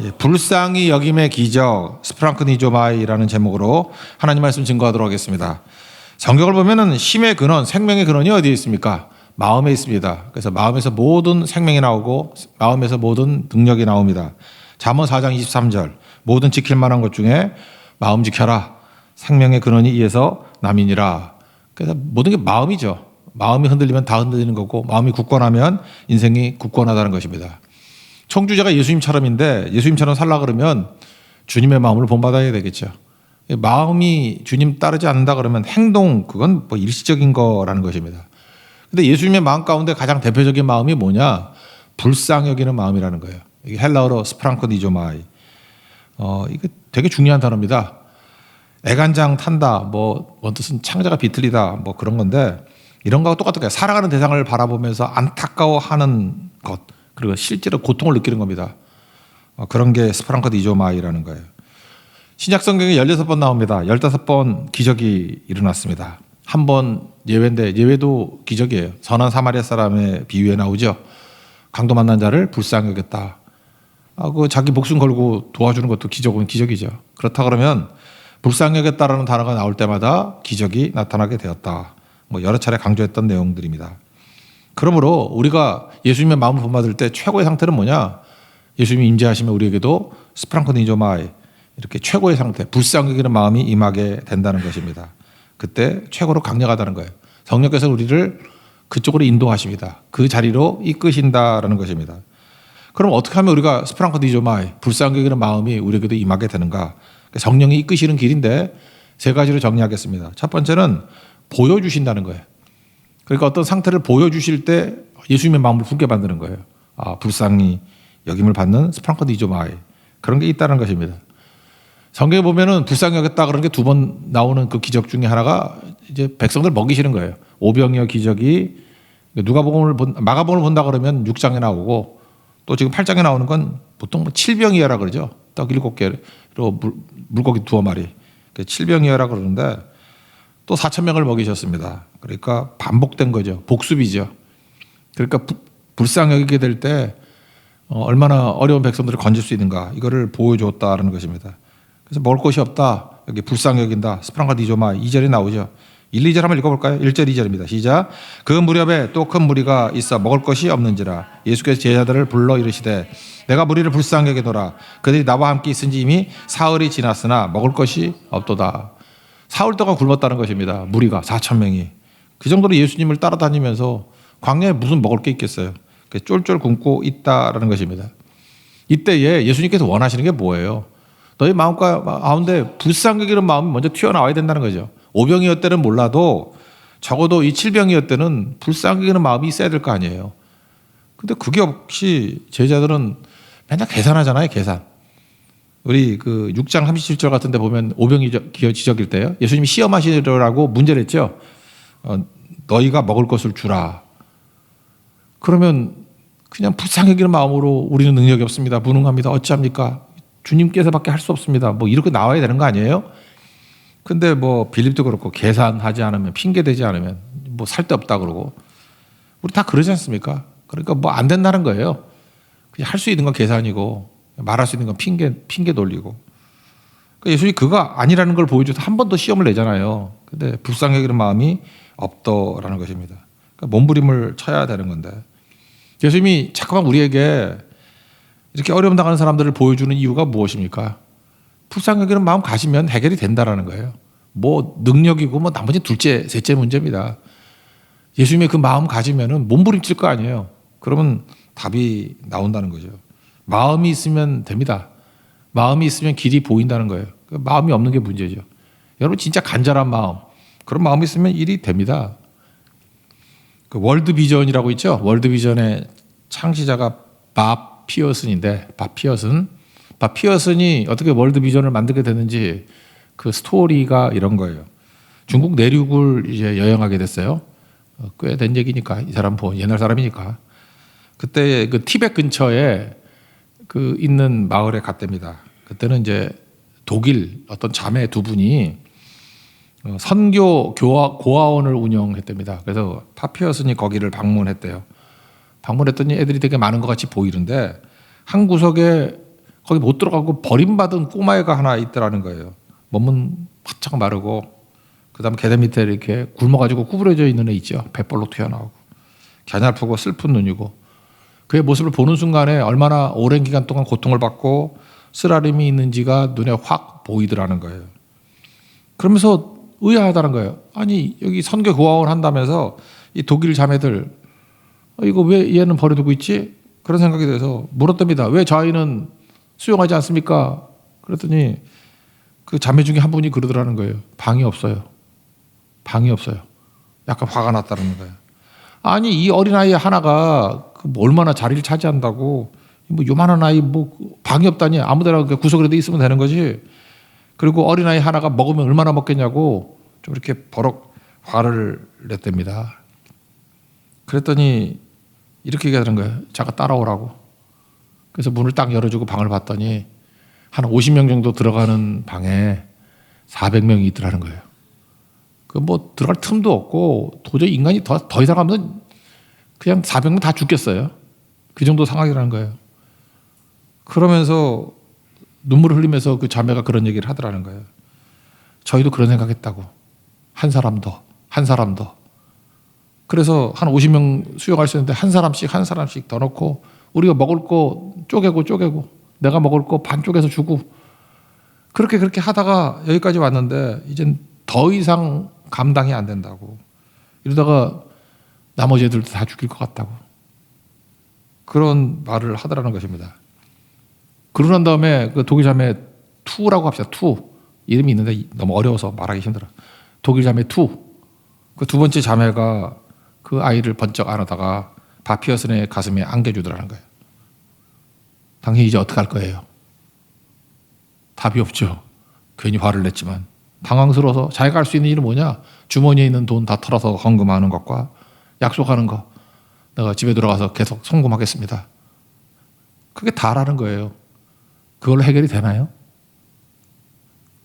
예, 불쌍히 여김의 기적 스프랑크니조마이라는 제목으로 하나님 말씀 증거하도록 하겠습니다. 성경을 보면은 힘의 근원, 생명의 근원이 어디에 있습니까? 마음에 있습니다. 그래서 마음에서 모든 생명이 나오고 마음에서 모든 능력이 나옵니다. 잠언 4장 23절 모든 지킬 만한 것 중에 마음 지켜라. 생명의 근원이 이에서 남이니라. 그래서 모든 게 마음이죠. 마음이 흔들리면 다 흔들리는 거고 마음이 굳건하면 인생이 굳건하다는 것입니다. 청주제가 예수님처럼인데 예수님처럼 살라 그러면 주님의 마음을 본받아야 되겠죠. 마음이 주님 따르지 않는다 그러면 행동 그건 뭐 일시적인 거라는 것입니다. 근데 예수님의 마음 가운데 가장 대표적인 마음이 뭐냐? 불쌍히 여기는 마음이라는 거예요. 이게 헬라어로 스프랑크니조마이. 이게 되게 중요한 단어입니다. 애간장 탄다, 뭐 뜻은 창자가 비틀리다, 뭐 그런 건데 이런 거하고 똑같아요. 살아가는 대상을 바라보면서 안타까워하는 것. 그리고 실제로 고통을 느끼는 겁니다. 그런 게 스프랑크니조마이라는 거예요. 신약 성경에 16번 나옵니다. 15번 기적이 일어났습니다. 한 번 예외인데 예외도 기적이에요. 선한 사마리아 사람의 비유에 나오죠. 강도 만난 자를 불쌍히 여겼다. 그 자기 목숨 걸고 도와주는 것도 기적은 기적이죠. 그렇다 그러면 불쌍히 여겼다라는 단어가 나올 때마다 기적이 나타나게 되었다. 뭐 여러 차례 강조했던 내용들입니다. 그러므로 우리가 예수님의 마음을 본받을 때 최고의 상태는 뭐냐? 예수님이 임재하시면 우리에게도 스프랑크니조마이 이렇게 최고의 상태, 불쌍히 여기는 마음이 임하게 된다는 것입니다. 그때 최고로 강력하다는 거예요. 성령께서 우리를 그쪽으로 인도하십니다. 그 자리로 이끄신다라는 것입니다. 그럼 어떻게 하면 우리가 스프랑크니조마이 불쌍히 여기는 마음이 우리에게도 임하게 되는가? 성령이 이끄시는 길인데 세 가지로 정리하겠습니다. 첫 번째는 보여주신다는 거예요. 그러니까 어떤 상태를 보여주실 때 예수님의 마음을 품게 만드는 거예요. 불쌍히 여김을 받는 스프랑크니조마이 그런 게 있다는 것입니다. 성경에 보면은 불쌍히 여겼다 그런 게 두 번 나오는 그 기적 중에 하나가 이제 백성들 먹이시는 거예요. 오병이어 기적이 마가복음을 본다 그러면 6장에 나오고 또 지금 8장에 나오는 건 보통 7병이어라 그러죠. 떡 7개로 물고기 2마리. 7병이어라 그러는데 또 4,000명을 먹이셨습니다. 그러니까 반복된 거죠. 복습이죠. 그러니까 불쌍히 여기게 될 때 얼마나 어려운 백성들을 건질 수 있는가 이거를 보여줬다는 것입니다. 그래서 먹을 것이 없다. 여기 불쌍히 여긴다. 스프랑크니조마 2절에 나오죠. 1, 2절 한번 읽어볼까요? 1절, 2절입니다. 시작. 그 무렵에 또 큰 무리가 있어 먹을 것이 없는지라 예수께서 제자들을 불러 이르시되 내가 무리를 불쌍히 여기노라. 그들이 나와 함께 있은지 이미 사흘이 지났으나 먹을 것이 없도다. 사흘 동안 굶었다는 것입니다. 무리가 4,000명이. 그 정도로 예수님을 따라다니면서 광야에 무슨 먹을 게 있겠어요. 쫄쫄 굶고 있다라는 것입니다. 이때에 예수님께서 원하시는 게 뭐예요? 너희 마음 가운데 불쌍히 여기는 마음이 먼저 튀어나와야 된다는 거죠. 오병이어 때는 몰라도 적어도 이 7병이어 때는 불쌍히 여기는 마음이 있어야 될 거 아니에요. 근데 그게 없이 제자들은 맨날 계산하잖아요. 계산. 우리 그 6장 37절 같은 데 보면 오병이어 지적일 때요. 예수님이 시험하시라고 문제를 했죠. 너희가 먹을 것을 주라. 그러면 그냥 불쌍히 여기는 마음으로 우리는 능력이 없습니다. 무능합니다. 어찌합니까? 주님께서밖에 할 수 없습니다. 뭐 이렇게 나와야 되는 거 아니에요? 근데 뭐 빌립도 그렇고 계산하지 않으면 핑계 대지 않으면 뭐 살 데 없다 그러고 우리 다 그러지 않습니까? 그러니까 뭐 안 된다는 거예요. 그냥 할 수 있는 건 계산이고 말할 수 있는 건 핑계 돌리고. 그러니까 예수님이 그거 아니라는 걸 보여줘서 한 번 더 시험을 내잖아요. 근데 불쌍히 여기는 마음이 없더라는 것입니다. 그러니까 몸부림을 쳐야 되는 건데 예수님이 자꾸만 우리에게 이렇게 어려움 당하는 사람들을 보여주는 이유가 무엇입니까? 불쌍히 여기는 마음 가지면 해결이 된다라는 거예요. 뭐 능력이고 뭐 나머지 둘째, 셋째 문제입니다. 예수님의 그 마음 가지면은 몸부림칠 거 아니에요. 그러면 답이 나온다는 거죠. 마음이 있으면 됩니다. 마음이 있으면 길이 보인다는 거예요. 마음이 없는 게 문제죠. 여러분 진짜 간절한 마음, 그런 마음이 있으면 일이 됩니다. 그 월드 비전이라고 있죠. 월드 비전의 창시자가 밥 피어슨인데 밥 피어슨이 어떻게 월드 비전을 만들게 됐는지 그 스토리가 이런 거예요. 중국 내륙을 이제 여행하게 됐어요. 꽤 된 얘기니까 이 사람 옛날 사람이니까 그때 그 티벳 근처에 그 있는 마을에 갔답니다. 그때는 이제 독일 어떤 자매 두 분이 선교 고아원을 운영했답니다. 그래서 파피어슨이 거기를 방문했대요. 방문했더니 애들이 되게 많은 것 같이 보이는데 한 구석에 거기 못 들어가고 버림받은 꼬마애가 하나 있더라는 거예요. 몸은 바짝 마르고 그다음에 계단 밑에 이렇게 굶어가지고 구부러져 있는 애 있죠. 배볼록 튀어나오고 갸냘프고 슬픈 눈이고 그의 모습을 보는 순간에 얼마나 오랜 기간 동안 고통을 받고 쓰라림이 있는지가 눈에 확 보이더라는 거예요. 그러면서 의아하다는 거예요. 아니 여기 선교 고아원 한다면서 이 독일 자매들 이거 왜 얘는 버려두고 있지? 그런 생각이 돼서 물었답니다. 왜 저 아이는 수용하지 않습니까? 그랬더니 그 자매 중에 한 분이 그러더라는 거예요. 방이 없어요. 방이 없어요. 약간 화가 났다는 거예요. 아니 이 어린아이 하나가 얼마나 자리를 차지한다고 뭐 요만한 아이 뭐 방이 없다니 아무데나 구석이라도 있으면 되는 거지. 그리고 어린아이 하나가 먹으면 얼마나 먹겠냐고 좀 이렇게 버럭 화를 냈답니다. 그랬더니 이렇게 얘기하는 거예요. 잠깐 따라오라고. 그래서 문을 딱 열어주고 방을 봤더니 한 50명 정도 들어가는 방에 400명이 있더라는 거예요. 그 뭐 들어갈 틈도 없고 도저히 인간이 더 이상 하면 그냥 400명 다 죽겠어요. 그 정도 상황이라는 거예요. 그러면서 눈물을 흘리면서 그 자매가 그런 얘기를 하더라는 거예요. 저희도 그런 생각했다고. 한 사람 더, 한 사람 더. 그래서 한 50명 수용할 수 있는데 한 사람씩 더 넣고 우리가 먹을 거 쪼개고 내가 먹을 거 반 쪼개서 주고 그렇게 하다가 여기까지 왔는데 이젠 더 이상 감당이 안 된다고. 이러다가 나머지 애들도 다 죽일 것 같다고. 그런 말을 하더라는 것입니다. 그러고 난 다음에 그 독일 자매 투라고 합시다. 투. 이름이 있는데 너무 어려워서 말하기 힘들어. 독일 자매 투. 그 두 번째 자매가 그 아이를 번쩍 안아다가 바피어슨의 가슴에 안겨주더라는 거예요. 당신 이제 어떻게 할 거예요? 답이 없죠. 괜히 화를 냈지만. 당황스러워서 자기가 할 수 있는 일은 뭐냐? 주머니에 있는 돈 다 털어서 헌금하는 것과 약속하는 거. 내가 집에 들어가서 계속 송금하겠습니다. 그게 다라는 거예요. 그걸로 해결이 되나요?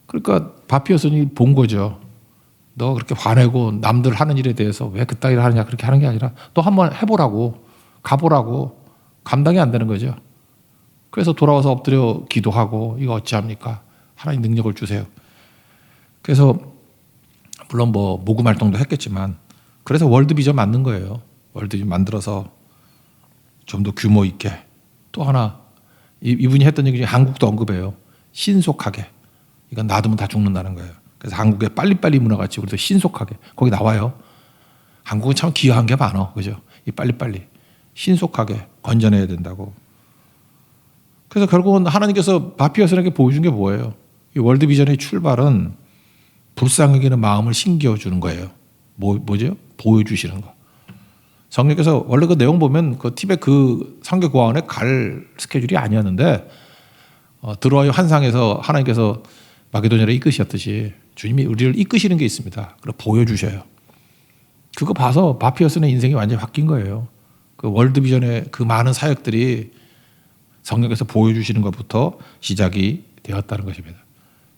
그러니까 바피어슨이 본 거죠. 너 그렇게 화내고 남들 하는 일에 대해서 왜 그따위를 하느냐 그렇게 하는 게 아니라 또 한번 해보라고 가보라고. 감당이 안 되는 거죠. 그래서 돌아와서 엎드려 기도하고 이거 어찌합니까? 하나님 능력을 주세요. 그래서 물론 뭐 모금 활동도 했겠지만 그래서 월드비전 만든 거예요. 월드비전 만들어서 좀 더 규모 있게. 또 하나 이분이 했던 얘기 중에 한국도 언급해요. 신속하게. 이건 놔두면 다 죽는다는 거예요. 그래서 한국의 빨리빨리 문화같이 우리도 신속하게. 거기 나와요. 한국은 참 귀한 게 많아. 그죠? 이 빨리빨리. 신속하게 건져내야 된다고. 그래서 결국은 하나님께서 바피어슨에게 보여준 게 뭐예요? 이 월드비전의 출발은 불쌍히 여기는 마음을 신겨주는 거예요. 뭐죠? 보여주시는 거. 성령께서 원래 그 내용 보면 그 티벳 그 선교 고아원에 갈 스케줄이 아니었는데 드로아의 환상에서 하나님께서 마게도냐를 이끄셨듯이 주님이 우리를 이끄시는 게 있습니다. 그걸 보여주셔요. 그거 봐서 바피어슨의 인생이 완전히 바뀐 거예요. 그 월드비전의 그 많은 사역들이 성령께서 보여주시는 것부터 시작이 되었다는 것입니다.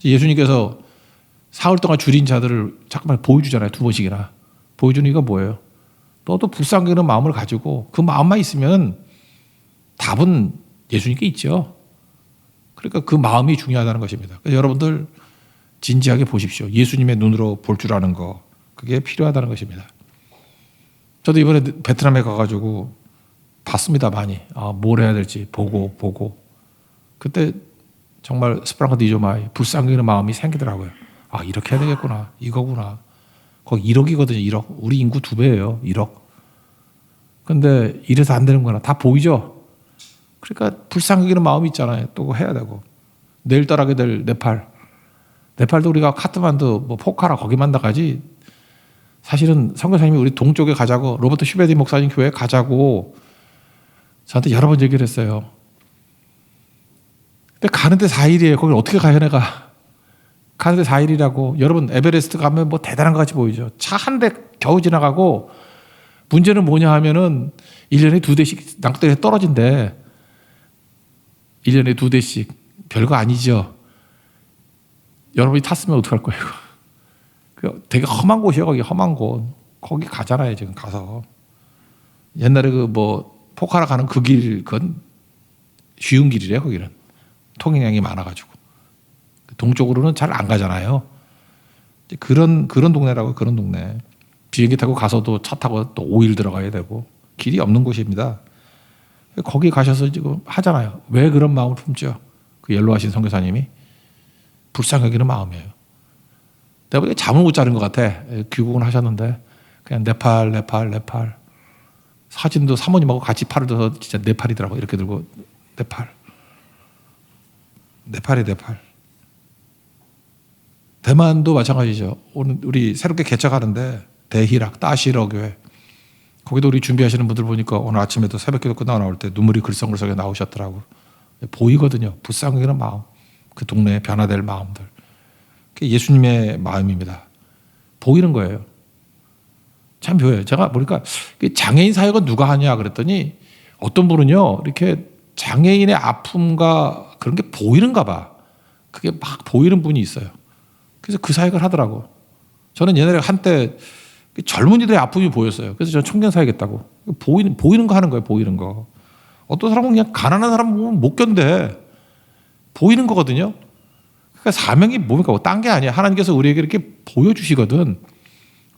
예수님께서 사흘 동안 줄인 자들을 잠깐만 보여주잖아요. 2번씩이나. 보여주는 이유가 뭐예요? 너도 불쌍히 여기는 마음을 가지고 그 마음만 있으면 답은 예수님께 있죠. 그러니까 그 마음이 중요하다는 것입니다. 그래서 여러분들 진지하게 보십시오. 예수님의 눈으로 볼 줄 아는 거. 그게 필요하다는 것입니다. 저도 이번에 베트남에 가가지고 봤습니다. 많이. 뭘 해야 될지 보고. 그때 정말 스프랑크 디조마이 불쌍히 여기는 마음이 생기더라고요. 이렇게 해야 되겠구나. 이거구나. 거기 1억이거든요. 1억. 우리 인구 2배예요. 1억. 근데 이래서 안 되는구나. 다 보이죠? 그러니까 불쌍히 여기는 마음이 있잖아요. 또 해야 되고. 내일 떠나게 될 네팔. 네팔도 우리가 카트만두, 포카라 거기만 나가지. 사실은 선교사님이 우리 동쪽에 가자고, 로버트 슈베디 목사님 교회 가자고 저한테 여러 번 얘기를 했어요. 근데 가는데 4일이에요. 거길 어떻게 가요, 내가? 가는데 4일이라고. 여러분, 에베레스트 가면 뭐 대단한 것 같이 보이죠. 차 한 대 겨우 지나가고, 문제는 뭐냐 하면은 1년에 2대씩 낭떠러지에 떨어진대. 1년에 2대씩. 별거 아니죠. 여러분이 탔으면 어떡할 거예요? 되게 험한 곳이에요. 거기 험한 곳. 거기 가잖아요. 지금 가서. 옛날에 포카라 가는 그 길, 그건 쉬운 길이래요. 거기는. 통행량이 많아가지고 동쪽으로는 잘 안 가잖아요. 그런 동네라고. 그런 동네. 비행기 타고 가서도 차 타고 또 5일 들어가야 되고 길이 없는 곳입니다. 거기 가셔서 지금 하잖아요. 왜 그런 마음을 품죠? 그 연로하신 선교사님이 불쌍히 여기는 마음이에요. 내가 보기에 잠을 못 자는 것 같아. 귀국은 하셨는데 그냥 네팔 사진도 사모님하고 같이 팔을 들어서 진짜 네팔이더라고. 이렇게 들고 네팔이. 대만도 마찬가지죠. 오늘 우리 새롭게 개척하는데 대희락 따시러 교회 거기도 우리 준비하시는 분들 보니까 오늘 아침에도 새벽기도 끝나고 나올 때 눈물이 글썽글썽 나오셨더라고. 보이거든요. 불쌍히 여기는 마음. 그 동네에 변화될 마음들. 그게 예수님의 마음입니다. 보이는 거예요. 참 묘해요. 제가 보니까 장애인 사역은 누가 하냐 그랬더니 어떤 분은요 이렇게 장애인의 아픔과 그런 게 보이는가 봐. 그게 막 보이는 분이 있어요. 그래서 그 사역을 하더라고. 저는 옛날에 한때 젊은이들의 아픔이 보였어요. 그래서 저는 청년 사역했다고. 보이는 거 하는 거예요. 보이는 거. 어떤 사람은 그냥 가난한 사람 보면 못 견뎌. 보이는 거거든요. 그러니까 사명이 뭡니까? 딴 게 아니야. 하나님께서 우리에게 이렇게 보여주시거든.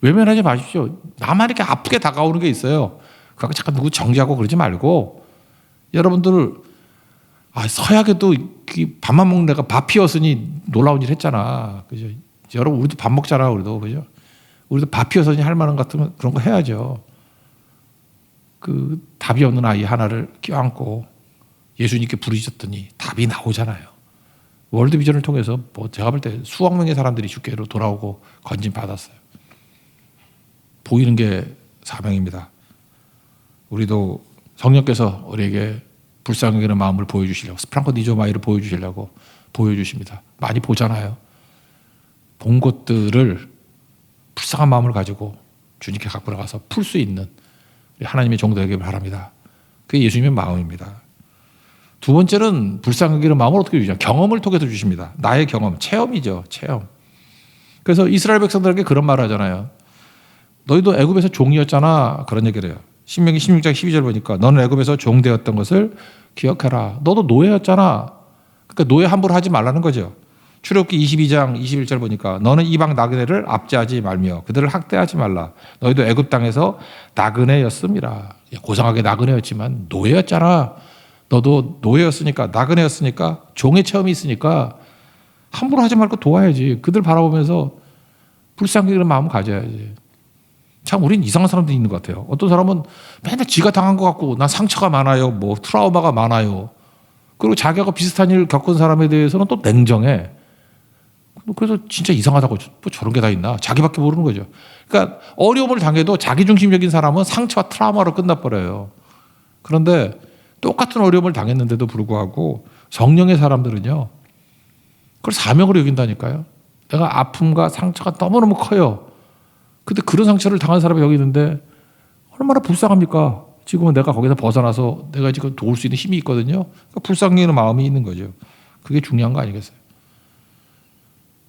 외면하지 마십시오. 나만 이렇게 아프게 다가오는 게 있어요. 그거 잠깐 누구 정지하고 그러지 말고 여러분들 서약에도 밥만 먹는 데가 밥 피었으니 놀라운 일 했잖아. 그죠? 여러분 우리도 밥 먹잖아. 그죠? 우리도 밥 피었으니 할 만한 것 같으면 그런 거 해야죠. 그 답이 없는 아이 하나를 껴안고 예수님께 부르셨더니 답이 나오잖아요. 월드비전을 통해서 뭐 제가 볼 때 수억 명의 사람들이 주께로 돌아오고 건진 받았어요. 보이는 게 사명입니다. 우리도 성령께서 우리에게 불쌍히 여기는 마음을 보여주시려고 스프랑코 니조마이를 보여주시려고 보여주십니다. 많이 보잖아요. 본 것들을 불쌍한 마음을 가지고 주님께 갖고 나가서 풀 수 있는 하나님의 종도 되길 바랍니다. 그게 예수님의 마음입니다. 두 번째는 불쌍히 여기는 마음을 어떻게 주시냐? 경험을 통해서 주십니다. 나의 경험, 체험이죠. 체험. 그래서 이스라엘 백성들에게 그런 말을 하잖아요. 너희도 애굽에서 종이었잖아. 그런 얘기를 해요. 신명기 16장 12절 보니까 너는 애굽에서 종되었던 것을 기억해라. 너도 노예였잖아. 그러니까 노예 함부로 하지 말라는 거죠. 출애굽기 22장 21절 보니까 너는 이방 나그네를 압제하지 말며 그들을 학대하지 말라. 너희도 애굽 땅에서 나그네였음이라. 고상하게 나그네였지만 노예였잖아. 너도 노예였으니까 나그네였으니까 종의 체험이 있으니까 함부로 하지 말고 도와야지. 그들 바라보면서 불쌍히 여기는 마음 가져야지. 참 우린 이상한 사람들이 있는 것 같아요. 어떤 사람은 맨날 지가 당한 것 같고 난 상처가 많아요. 뭐 트라우마가 많아요. 그리고 자기하고 비슷한 일 겪은 사람에 대해서는 또 냉정해. 그래서 진짜 이상하다고 뭐 저런 게 다 있나. 자기밖에 모르는 거죠. 그러니까 어려움을 당해도 자기중심적인 사람은 상처와 트라우마로 끝나버려요. 그런데 똑같은 어려움을 당했는데도 불구하고 성령의 사람들은요. 그걸 사명으로 여긴다니까요. 내가 아픔과 상처가 너무너무 커요. 근데 그런 상처를 당한 사람이 여기 있는데 얼마나 불쌍합니까? 지금은 내가 거기서 벗어나서 내가 지금 도울 수 있는 힘이 있거든요. 그러니까 불쌍히 여기는 마음이 있는 거죠. 그게 중요한 거 아니겠어요?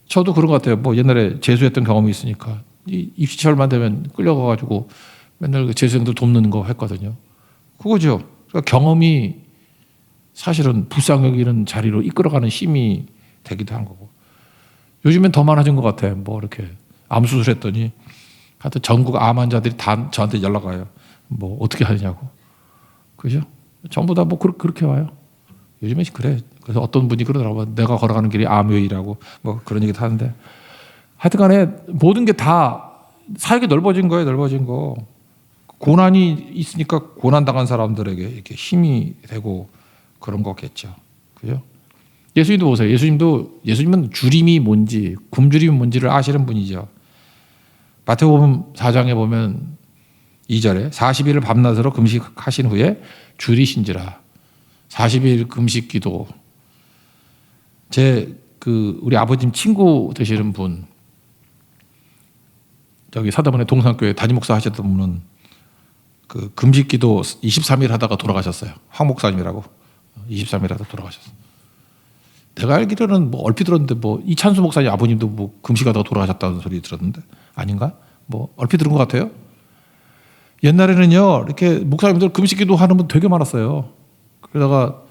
저도 그런 것 같아요. 뭐 옛날에 재수했던 경험이 있으니까 입시철만 되면 끌려가가지고 맨날 재수생들 돕는 거 했거든요. 그거죠. 그러니까 경험이 사실은 불쌍히 여기는 자리로 이끌어가는 힘이 되기도 한 거고. 요즘엔 더 많아진 것 같아. 뭐 이렇게 암 수술했더니 하여튼 전국 암 환자들이 다 저한테 연락 와요. 뭐 어떻게 하느냐고. 그죠? 전부 다 뭐 그렇게 와요. 요즘엔 그래. 그래서 어떤 분이 그러더라고요. 내가 걸어가는 길이 암요이라고 뭐 그런 얘기도 하는데 하여튼 간에 모든 게 다 사역이 넓어진 거예요. 넓어진 거. 고난이 있으니까 고난당한 사람들에게 이렇게 힘이 되고 그런 거겠죠. 그죠? 예수님도 보세요. 예수님은 주림이 뭔지, 굶주림이 뭔지를 아시는 분이죠. 마태복음 4장에 보면 2절에 40일을 밤낮으로 금식하신 후에 줄이신지라. 40일 금식 기도. 우리 아버님 친구 되시는 분, 저기 사대문에 동산교회 담임 목사 하셨던 분은 그 금식 기도 23일 하다가 돌아가셨어요. 황 목사님이라고. 23일 하다 돌아가셨어요. 내가 알기로는 뭐 얼핏 들었는데 뭐 이찬수 목사님 아버님도 뭐 금식하다가 돌아가셨다는 소리 들었는데 아닌가? 뭐 얼핏 들은 것 같아요. 옛날에는요 이렇게 목사님들 금식기도 하는 분 되게 많았어요. 그러다가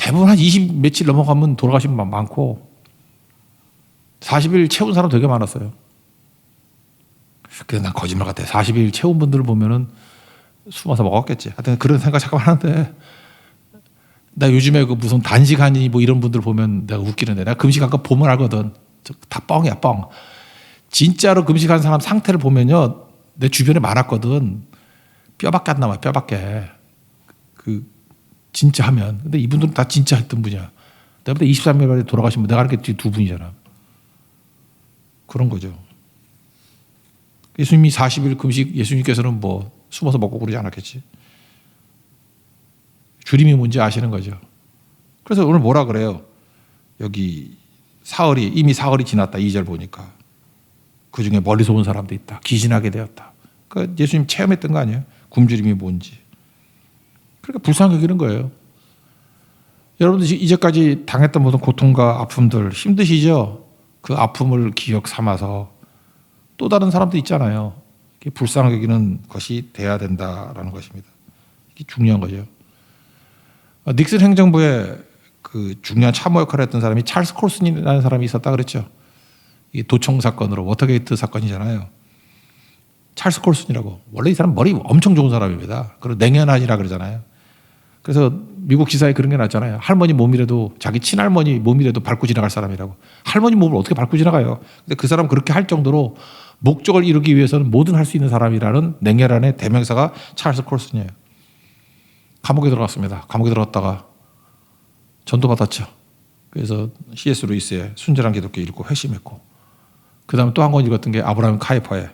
대부분 한 20 며칠 넘어가면 돌아가신 분 많고 40일 채운 사람 되게 많았어요. 그래서 난 거짓말 같아. 40일 채운 분들을 보면은 숨어서 먹었겠지. 하여튼 그런 생각 잠깐 하는데 나 요즘에 그 무슨 단식하니 뭐 이런 분들 보면 내가 웃기는데 내가 금식한 거 보면 알거든. 다 뻥이야, 뻥. 진짜로 금식한 사람 상태를 보면요. 내 주변에 많았거든. 뼈밖에 안 남아요, 뼈밖에. 그 진짜 하면. 근데 이분들은 다 진짜 했던 분이야. 내가 볼 때 23일 만에 돌아가신 분, 내가 알게 두 분이잖아. 그런 거죠. 예수님이 40일 금식, 예수님께서는 뭐 숨어서 먹고 그러지 않았겠지. 주님이 뭔지 아시는 거죠. 그래서 오늘 뭐라 그래요? 여기 이미 사흘이 지났다. 2절 보니까. 그 중에 멀리서 온 사람도 있다. 기진하게 되었다. 그러니까 예수님 체험했던 거 아니에요? 굶주림이 뭔지. 그러니까 불쌍히 여기는 거예요. 여러분들 이제까지 당했던 모든 고통과 아픔들 힘드시죠? 그 아픔을 기억 삼아서 또 다른 사람도 있잖아요. 불쌍히 여기는 것이 돼야 된다라는 것입니다. 이게 중요한 거죠. 닉슨 행정부에 그 중요한 참모 역할을 했던 사람이 찰스 콜슨이라는 사람이 있었다 그랬죠. 이 도청 사건으로 워터게이트 사건이잖아요. 찰스 콜슨이라고. 원래 이 사람 머리 엄청 좋은 사람입니다. 그리고 냉연한이라 그러잖아요. 그래서 미국 기사에 그런 게 났잖아요. 할머니 몸이라도 자기 친할머니 몸이라도 밟고 지나갈 사람이라고. 할머니 몸을 어떻게 밟고 지나가요? 근데 그 사람 그렇게 할 정도로 목적을 이루기 위해서는 뭐든 할 수 있는 사람이라는 냉혈한의 대명사가 찰스 콜슨이에요. 감옥에 들어갔습니다. 감옥에 들어갔다가 전도받았죠. 그래서 C.S. 루이스의 순전한 기독교 읽고 회심했고, 그 다음에 또 한 권 읽었던 게 아브라함 카이퍼의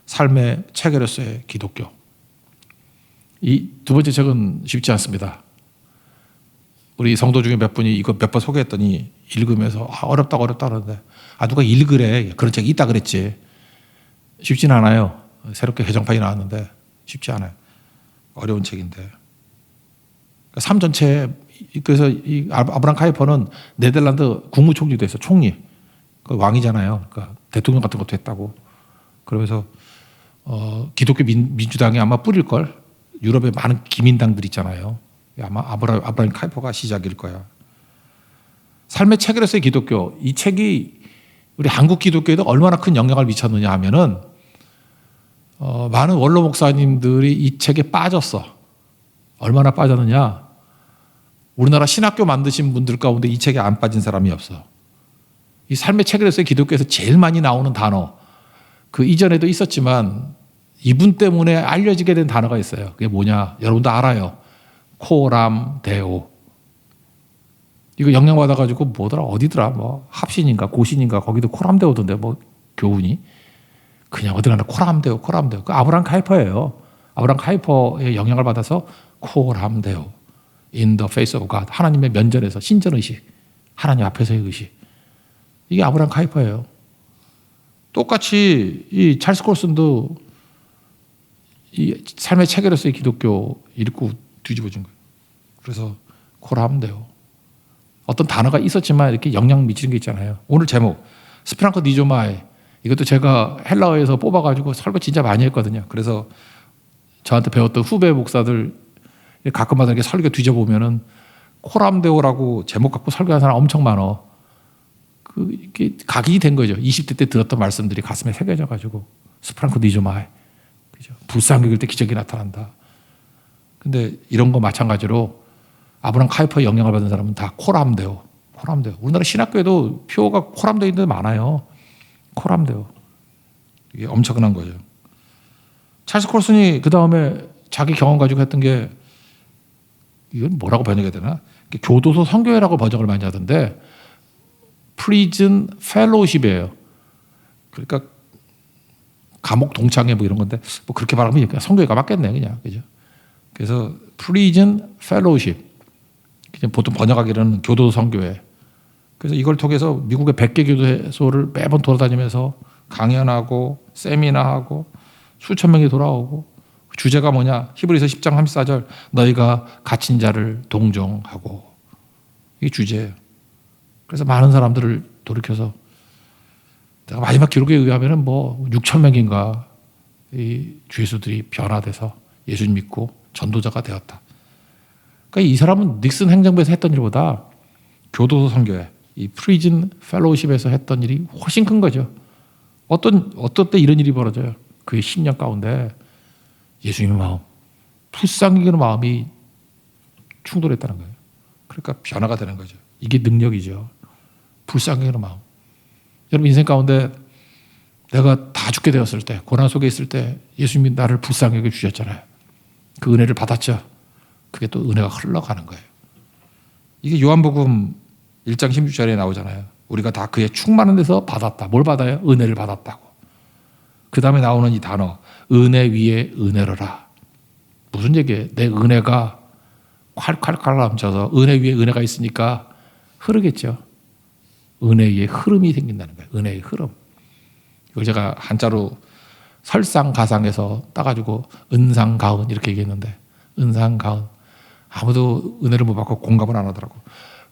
삶의 체계로서의 기독교. 이 두 번째 책은 쉽지 않습니다. 우리 성도 중에 몇 분이 이거 몇 번 소개했더니 읽으면서 어렵다 그러는데 누가 읽으래. 그런 책이 있다 그랬지. 쉽진 않아요. 새롭게 개정판이 나왔는데 쉽지 않아요. 어려운 책인데. 삶 전체에, 그래서 이 아브라함 카이퍼는 네덜란드 국무총리도 했어. 총리. 그 왕이잖아요. 그러니까 대통령 같은 것도 했다고. 그러면서 기독교 민주당이 아마 뿌릴걸. 유럽에 많은 기민당들 있잖아요. 아마 아브라함 카이퍼가 시작일 거야. 삶의 체계로서의 기독교. 이 책이 우리 한국 기독교에도 얼마나 큰 영향을 미쳤느냐 하면은 많은 원로 목사님들이 이 책에 빠졌어. 얼마나 빠졌느냐? 우리나라 신학교 만드신 분들 가운데 이 책에 안 빠진 사람이 없어. 이 삶의 체계로서의 기독교에서 제일 많이 나오는 단어, 그 이전에도 있었지만 이분 때문에 알려지게 된 단어가 있어요. 그게 뭐냐? 여러분도 알아요. 코람 데오. 이거 영향받아가지고 뭐더라? 어디더라? 뭐 합신인가 고신인가 거기도 코람 데오던데 뭐 교훈이. 그냥 어디 가나 코람 데오. 그 아브라함 카이퍼예요. 아브라함 카이퍼의 영향을 받아서 코람 데오. In the face of God. 하나님의 면전에서 신전의식. 하나님 앞에서의 의식. 이게 아브라함 카이퍼예요. 똑같이 이 찰스 콜슨도 이 삶의 체계로서의 기독교 읽고 뒤집어진 거예요. 그래서 코람 데오. 어떤 단어가 있었지만 이렇게 영향 미치는 게 있잖아요. 오늘 제목 스프랑크 니조마이. 이것도 제가 헬라어에서 뽑아가지고 설교 진짜 많이 했거든요. 그래서 저한테 배웠던 후배 목사들 가끔마다 이렇게 설교 뒤져보면은 코람데오라고 제목 갖고 설교하는 사람 엄청 많어. 이게 각인이 된 거죠. 20대 때 들었던 말씀들이 가슴에 새겨져가지고 스프랑크 니조마이. 그죠? 불쌍히 여길 때 기적이 나타난다. 근데 이런 거 마찬가지로 아브라함 카이퍼의 영향을 받은 사람은 다 코람데오. 우리나라 신학교에도 표가 코람데오 있는 데 많아요. 코람데오. 이게 엄청난 거죠. 찰스 콜슨이 그 다음에 자기 경험 가지고 했던 게 이건 뭐라고 번역해야 되나? 교도소 선교회라고 번역을 많이 하던데 프리즌 펠로우십이에요. 그러니까 감옥 동창회 뭐 이런 건데 뭐 그렇게 말하면 그냥 선교회가 맞겠네 그냥 그죠? 그래서 프리즌 펠로우십 그냥 보통 번역하기로는 교도소 선교회. 그래서 이걸 통해서 미국의 100개 교도소를 매번 돌아다니면서 강연하고 세미나하고 수천 명이 돌아오고 주제가 뭐냐? 히브리서 10장 34절 너희가 갇힌 자를 동정하고 이게 주제예요. 그래서 많은 사람들을 돌이켜서 내가 마지막 기록에 의하면 뭐 6천 명인가 이 주예수들이 변화돼서 예수 믿고 전도자가 되었다. 그러니까 이 사람은 닉슨 행정부에서 했던 일보다 교도소 선교회, 이 프리즌 펠로우십에서 했던 일이 훨씬 큰 거죠. 어떤 때 이런 일이 벌어져요. 그의 10년 가운데 예수님의 마음, 불쌍히 여기는 마음이 충돌했다는 거예요. 그러니까 변화가 되는 거죠. 이게 능력이죠. 불쌍히 여기는 마음. 여러분 인생 가운데 내가 다 죽게 되었을 때, 고난 속에 있을 때 예수님이 나를 불쌍히 여겨 주셨잖아요. 그 은혜를 받았죠. 그게 또 은혜가 흘러가는 거예요. 이게 요한복음 1장 16절에 나오잖아요. 우리가 다 그의 충만한 데서 받았다. 뭘 받아요? 은혜를 받았다고. 그 다음에 나오는 이 단어, 은혜 위에 은혜로라. 무슨 얘기예요? 내 은혜가 콸콸콸 넘쳐서 은혜 위에 은혜가 있으니까 흐르겠죠. 은혜의 흐름이 생긴다는 거예요. 은혜의 흐름. 이걸 제가 한자로 설상가상에서 따가지고 은상가은 이렇게 얘기했는데, 은상가은. 아무도 은혜를 못 받고 공감을 안 하더라고.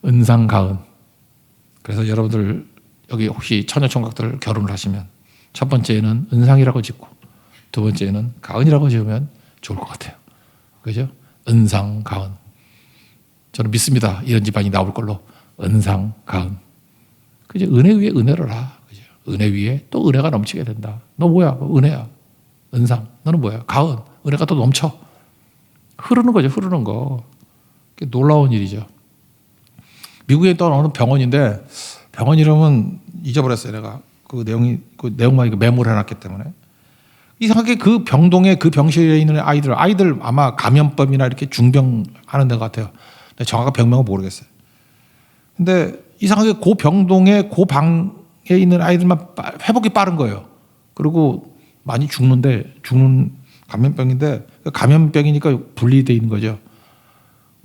은상가은. 그래서 여러분들 여기 혹시 처녀총각들 결혼을 하시면 첫 번째는 은상이라고 짓고 두 번째는 가은이라고 지으면 좋을 것 같아요. 그죠? 은상가은. 저는 믿습니다. 이런 집안이 나올 걸로. 은상가은. 그죠? 은혜 위에 은혜로라. 그죠? 은혜 위에 또 은혜가 넘치게 된다. 너 뭐야? 은혜야. 은상. 너는 뭐야? 가은. 은혜가 또 넘쳐. 흐르는 거죠. 흐르는 거. 놀라운 일이죠. 미국에 있던 어느 병원인데 병원 이름은 잊어버렸어요. 내가 그 내용만 메모를 해놨기 때문에. 이상하게 그 병동에 그 병실에 있는 아이들 아마 감염병이나 이렇게 중병하는 데 같아요. 근데 정확한 병명은 모르겠어요. 근데 이상하게 그 병동에 그 방에 있는 아이들만 회복이 빠른 거예요. 그리고 많이 죽는 감염병인데 감염병이니까 분리되어 있는 거죠.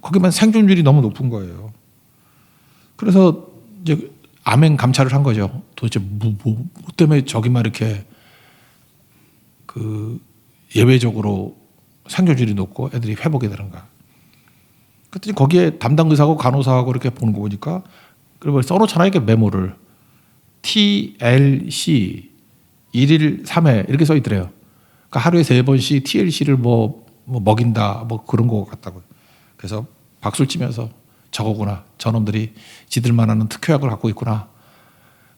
거기만 생존율이 너무 높은 거예요. 그래서 이제 암행 감찰을 한 거죠. 도대체 뭐 때문에 저기만 이렇게 그 예외적으로 생존율이 높고 애들이 회복이 되는가. 그랬더니 거기에 담당 의사하고 간호사하고 이렇게 보는 거 보니까 그리고 써놓잖아요. 이렇게 메모를. TLC 1일 3회 이렇게 써 있더래요. 그러니까 하루에 3번씩 TLC를 뭐 먹인다 뭐 그런 거 같다고요. 그래서 박수를 치면서 저거구나. 저놈들이 지들만 하는 특효약을 갖고 있구나.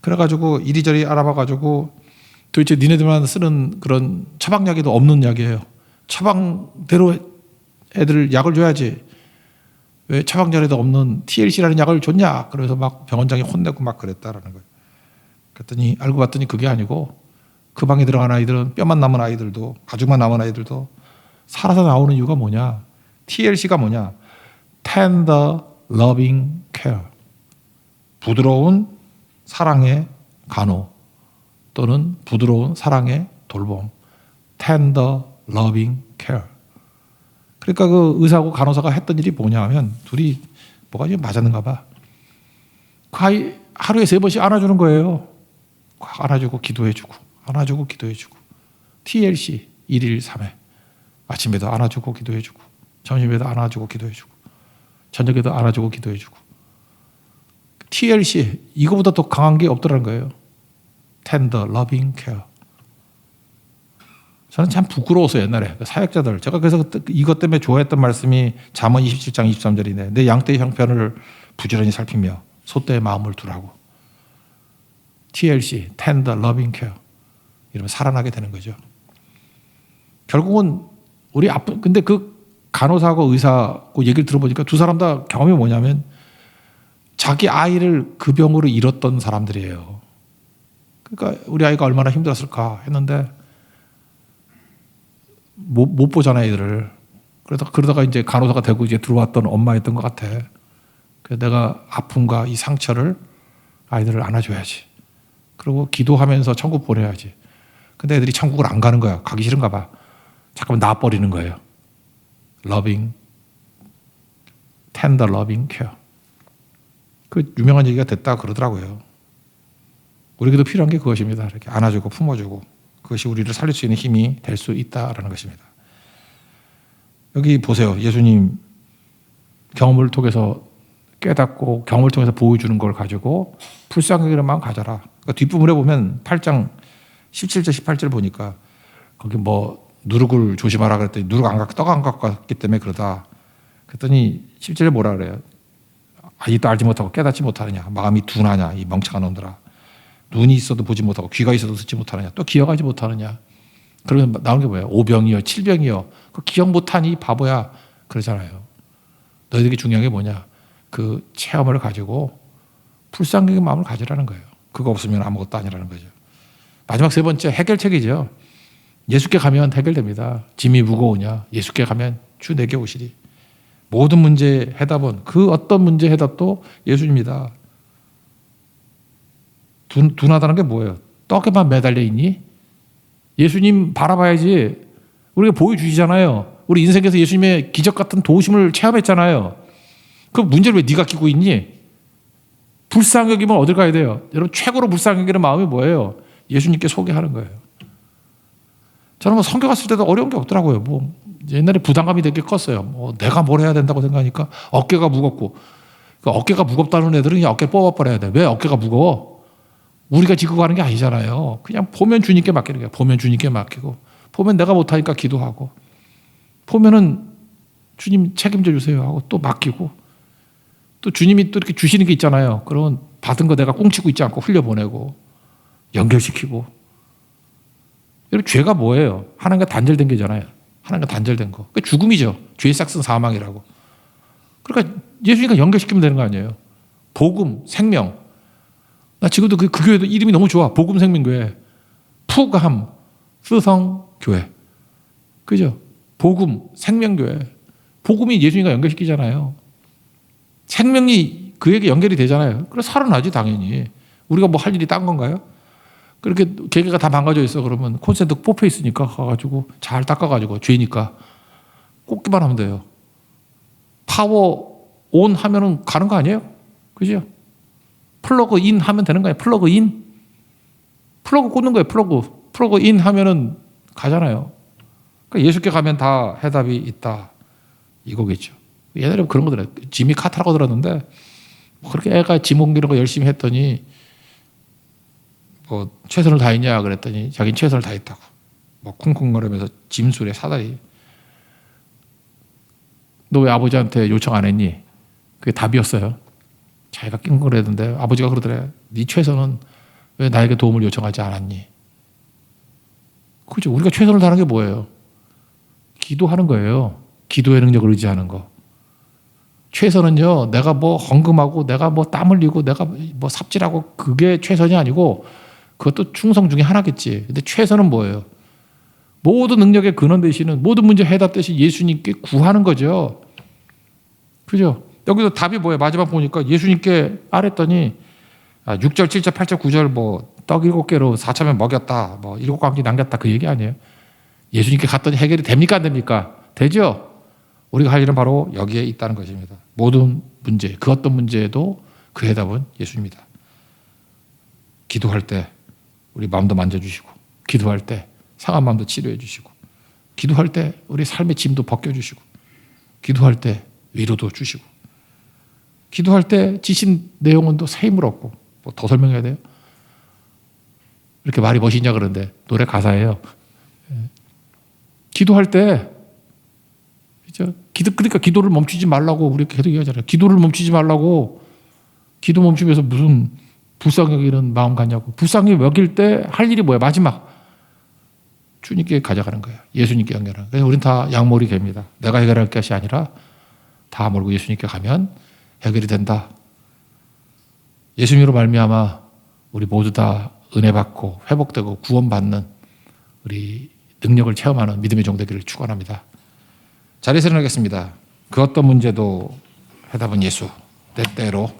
그래가지고 이리저리 알아봐가지고 도대체 니네들만 쓰는 그런 처방약에도 없는 약이에요. 처방대로 애들 약을 줘야지. 왜 처방전에도 없는 TLC라는 약을 줬냐. 그래서 막 병원장이 혼내고 막 그랬다라는 거예요. 그랬더니 알고 봤더니 그게 아니고 그 방에 들어간 아이들은 뼈만 남은 아이들도 가죽만 남은 아이들도 살아서 나오는 이유가 뭐냐. TLC가 뭐냐. Tender Loving Care. 부드러운 사랑의 간호 또는 부드러운 사랑의 돌봄. Tender Loving Care. 그러니까 그 의사하고 간호사가 했던 일이 뭐냐 하면 둘이 뭐가 좀 맞았는가 봐. 그 아이 하루에 3번씩 안아주는 거예요. 안아주고 기도해주고 안아주고 기도해주고. TLC 1일 3회. 아침에도 안아주고 기도해주고 점심에도 안아주고 기도해주고 저녁에도 안아주고 기도해주고. TLC 이거보다 더 강한 게 없더라는 거예요. Tender Loving Care. 저는 참 부끄러워서 옛날에 사역자들 제가 그래서 이것 때문에 좋아했던 말씀이 잠언 27장 23절이네. 내 양떼의 형편을 부지런히 살피며 소떼의 마음을 두라고. TLC Tender Loving Care 이러면 살아나게 되는 거죠. 결국은 우리 근데 그 간호사하고 의사하고 얘기를 들어보니까 두 사람 다 경험이 뭐냐면 자기 아이를 그 병으로 잃었던 사람들이에요. 그러니까 우리 아이가 얼마나 힘들었을까 했는데 못 보잖아 애들을. 그러다가 이제 간호사가 되고 이제 들어왔던 엄마였던 것 같아. 그래서 내가 아픔과 이 상처를 아이들을 안아줘야지. 그리고 기도하면서 천국 보내야지. 근데 애들이 천국을 안 가는 거야. 가기 싫은가 봐. 잠깐만 놔버리는 거예요. Loving, Tender Loving Care. 그 유명한 얘기가 됐다 그러더라고요. 우리에게도 필요한 게 그것입니다. 이렇게 안아주고 품어주고 그것이 우리를 살릴 수 있는 힘이 될 수 있다라는 것입니다. 여기 보세요. 예수님 경험을 통해서 깨닫고 경험을 통해서 보여주는 걸 가지고 불쌍히 여기는 마음 가져라. 그러니까 뒷부분에 보면 8장 17절 18절 보니까 거기 뭐 누룩을 조심하라 그랬더니 누룩 안 갖고 떡 안 갖고 갔기 때문에 그러다. 그랬더니 17절에 뭐라 그래요? 아직도 알지 못하고 깨닫지 못하느냐? 마음이 둔하냐? 이 멍청한 놈들아. 눈이 있어도 보지 못하고 귀가 있어도 듣지 못하느냐? 또 기억하지 못하느냐? 그러면 나오는 게 뭐예요? 5병이요, 7병이요. 그 기억 못하니 바보야. 그러잖아요. 너희들에게 중요한 게 뭐냐? 그 체험을 가지고 불쌍하게 마음을 가지라는 거예요. 그거 없으면 아무것도 아니라는 거죠. 마지막 세 번째 해결책이죠. 예수께 가면 해결됩니다. 짐이 무거우냐? 예수께 가면 주 내게 오시리. 모든 문제의 해답은 그 어떤 문제의 해답도 예수입니다. 둔하다는 게 뭐예요? 떡에만 매달려 있니? 예수님 바라봐야지. 우리가 보여주시잖아요. 우리 인생에서 예수님의 기적 같은 도우심을 체험했잖아요. 그 문제를 왜 네가 끼고 있니? 불쌍히 여기면 어딜 가야 돼요? 여러분 최고로 불쌍히 여기는 마음이 뭐예요? 예수님께 소개하는 거예요. 저는 뭐 성교 갔을 때도 어려운 게 없더라고요. 뭐 옛날에 부담감이 되게 컸어요. 뭐 내가 뭘 해야 된다고 생각하니까 어깨가 무겁고, 그 어깨가 무겁다는 애들은 그냥 어깨 뽑아버려야 돼. 왜 어깨가 무거워? 우리가 지고 가는 게 아니잖아요. 그냥 보면 주님께 맡기는 거예요. 보면 주님께 맡기고, 보면 내가 못하니까 기도하고, 보면은 주님 책임져 주세요 하고 또 맡기고, 또 주님이 또 이렇게 주시는 게 있잖아요. 그러면 받은 거 내가 꽁치고 있지 않고 흘려보내고 연결시키고. 여러분 죄가 뭐예요? 하나님과 단절된 게잖아요. 하나님과 단절된 거. 그러니까 죽음이죠. 죄의 싹은 사망이라고. 그러니까 예수님과 연결시키면 되는 거 아니에요. 복음, 생명. 나 지금도 그 교회도 이름이 너무 좋아. 복음 생명교회. 푸감, 스성교회. 그죠? 복음, 생명교회. 복음이 예수님과 연결시키잖아요. 생명이 그에게 연결이 되잖아요. 그래서 살아나지 당연히. 우리가 뭐 할 일이 딴 건가요? 그렇게 개개가 다 망가져 있어. 그러면 콘센트 뽑혀 있으니까 가가지고 잘 닦아가지고 죄니까 꽂기만 하면 돼요. 파워 온 하면은 가는 거 아니에요? 그죠? 플러그 인 하면 되는 거예요. 플러그 인. 플러그 꽂는 거예요. 플러그 인 하면은 가잖아요. 그러니까 예수께 가면 다 해답이 있다. 이거겠죠. 옛날에 그런 거더라고요. 지미 카타라고 들었는데 그렇게 애가 짐 옮기는 거 열심히 했더니 뭐 최선을 다했냐 그랬더니 자기는 최선을 다했다고. 뭐 쿵쿵거리면서 짐술에 사다리. 너 왜 아버지한테 요청 안 했니? 그게 답이었어요. 자기가 낑거리는데 아버지가 그러더래. 네 최선은 왜 나에게 도움을 요청하지 않았니? 그죠? 우리가 최선을 다하는 게 뭐예요? 기도하는 거예요. 기도의 능력을 의지하는 거. 최선은요, 내가 뭐 헌금하고, 내가 뭐 땀 흘리고, 내가 뭐 삽질하고, 그게 최선이 아니고, 그것도 충성 중에 하나겠지. 근데 최선은 뭐예요? 모든 능력의 근원 되시는, 모든 문제 해답 되신 예수님께 구하는 거죠. 그죠? 여기서 답이 뭐예요? 마지막 보니까 예수님께 아랬더니, 6절, 7절, 8절, 9절 뭐, 떡 7개로 4천명 먹였다, 뭐, 7광지 남겼다, 그 얘기 아니에요? 예수님께 갔더니 해결이 됩니까? 안 됩니까? 되죠? 우리가 할 일은 바로 여기에 있다는 것입니다. 모든 문제, 그 어떤 문제에도 그 해답은 예수입니다. 기도할 때 우리 마음도 만져주시고, 기도할 때 상한 마음도 치료해 주시고, 기도할 때 우리 삶의 짐도 벗겨주시고, 기도할 때 위로도 주시고, 기도할 때 지신 내용은 또 새 힘을 얻고, 뭐 더 설명해야 돼요? 이렇게 말이 멋있냐 그러는데 노래 가사예요. 기도할 때 그러니까 기도를 멈추지 말라고 우리 계속 얘기하잖아요. 기도를 멈추지 말라고. 기도 멈추면서 무슨 불쌍히 여기는 마음 갖냐고. 불쌍히 여길 때 할 일이 뭐야? 마지막 주님께 가져가는 거예요. 예수님께 연결하는 거예요. 그래서 우리는 다 양몰이 됩니다. 내가 해결할 것이 아니라 다 몰고 예수님께 가면 해결이 된다. 예수님으로 말미암아 우리 모두 다 은혜 받고 회복되고 구원받는 우리 능력을 체험하는 믿음의 종되기를 축원합니다. 자리에서 일어나겠습니다. 그 어떤 문제도 해답은 예수. 때때로